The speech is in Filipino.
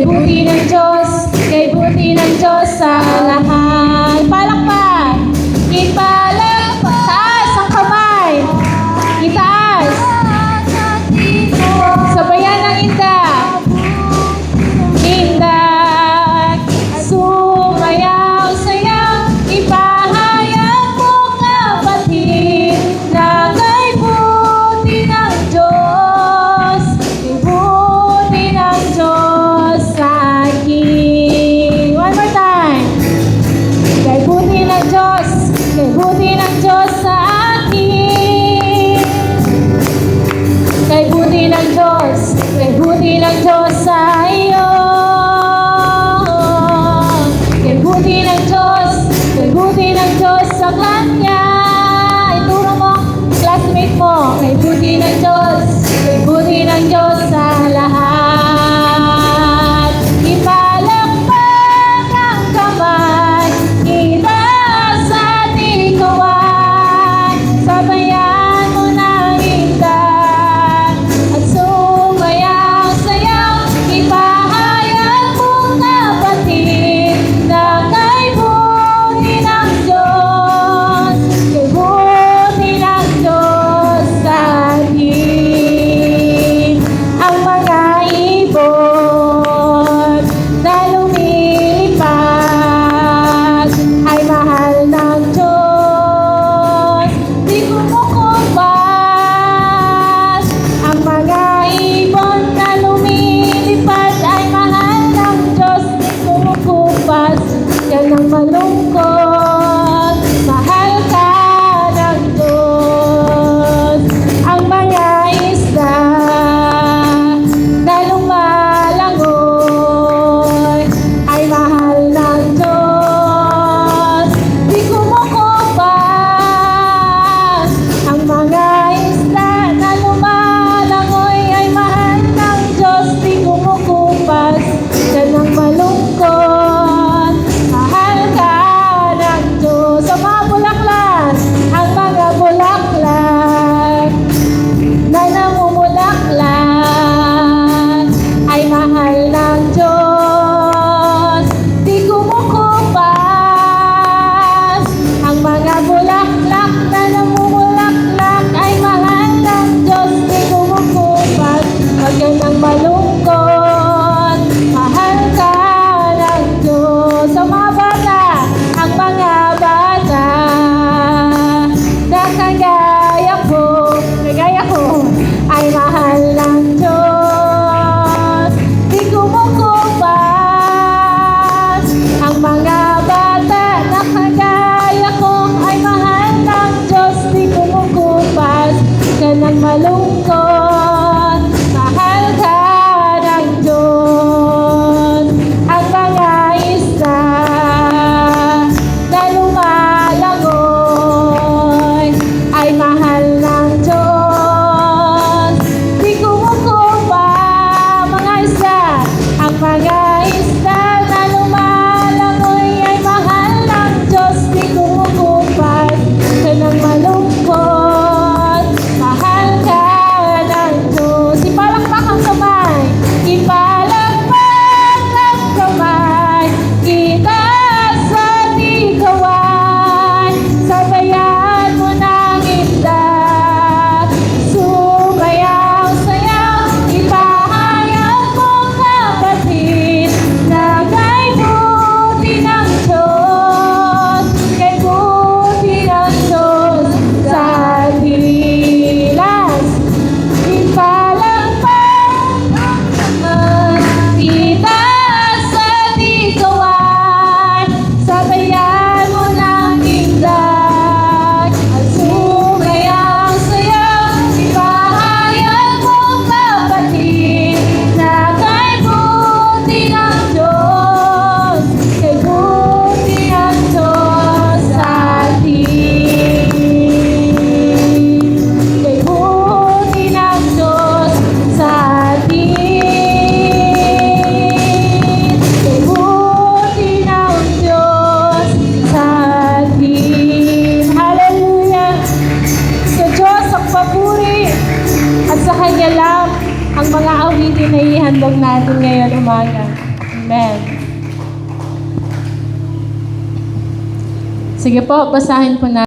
buti ng Diyos, kay buti ng Diyos sa lahat. Palakpak! Ipalakpak! Taas ang kamay! Itaas! Sabayan ng indak! Indak! Sumayaw, sayaw, ipahayag mo kapatid na kay buti ng Diyos, kay buti ng Diyos sa akin. One more time. Kay buti ng Diyos, kay buti ng Diyos sa akin. Kay buti ng Diyos, kay buti ng Diyos sa iyo. Kay buti ng Diyos, kay buti ng Diyos sa Kanya. Ituro mo, classmate mo, kay buti ng Diyos, kay buti ng Diyos sa lahat. Ipalakpak ang kamay, itaas at ikawan, sabayan mo ng indak at sumayaw, sayaw, ipahayag mo kapatid na kay buti ng Diyos, kay buti ng Diyos sa atin. Ang mga ibon na lumilipad ay mahal ng Diyos, di kumukumpas. Ang mga ibon na lumilipad ay mahal ng Diyos, di kumukumpas. Yan ang malungkot, mahal ka ng Diyos. Ang mga isda na lumalangoy ay mahal ng Diyos, di kumukumpas. Ang mga isda na lumalangoy ay mahal ng Diyos, di kumukumpas. Yan ang malungkot, mahal ka ng Diyos. Sa mga bulaklak, ang mga bulaklak na namumulaklak ay mahal ng Diyos, di kumukumpas. Ang mga bulaklak na namumulaklak ay mahal ng Diyos, di kumukumpas. Huwag yan ang malungkot, mahal ka ng Diyos. Sa mga bata, ang mga bata na kagaya ko ay mahal ng Diyos, di kumukumpas. Ang mga bata na kagaya ko ay mahal ng Diyos, di kumukumpas. Yan ang malungkot, mahal ka ng Diyos. Ang mga isda na lumalangoy ay mahal ng Diyos, di kumukumpas. Mga isda, ang mga isda na lumalangoy ay mahal ng Diyos, di kumukumpas. Yan ang malungkot, mahal ka ng Diyos. Ipalakpak ang kamay, ipalakpak ang kamay, itaas at ikawan, sabayan mo ng indak, sumayaw, sayaw, ipahayag mo kapatid na kay buti ng Diyos, kay buti ng Diyos sa atin. Last, ipalakpak ang kamay, itaas at ikawan, sabayan mo ng indak at sumayaw, sayaw, ipahayag mo kapatid na kay buti ng Diyos, kay buti ng Diyos sa atin. Kay buti ng Diyos sa atin. Kay buti ng Diyos sa atin. Hallelujah! Sa Diyos ang papuri at sa Kanya lang ang mga awitin na ihandog natin ngayon umaga. Amen. Sige po, basahin po na.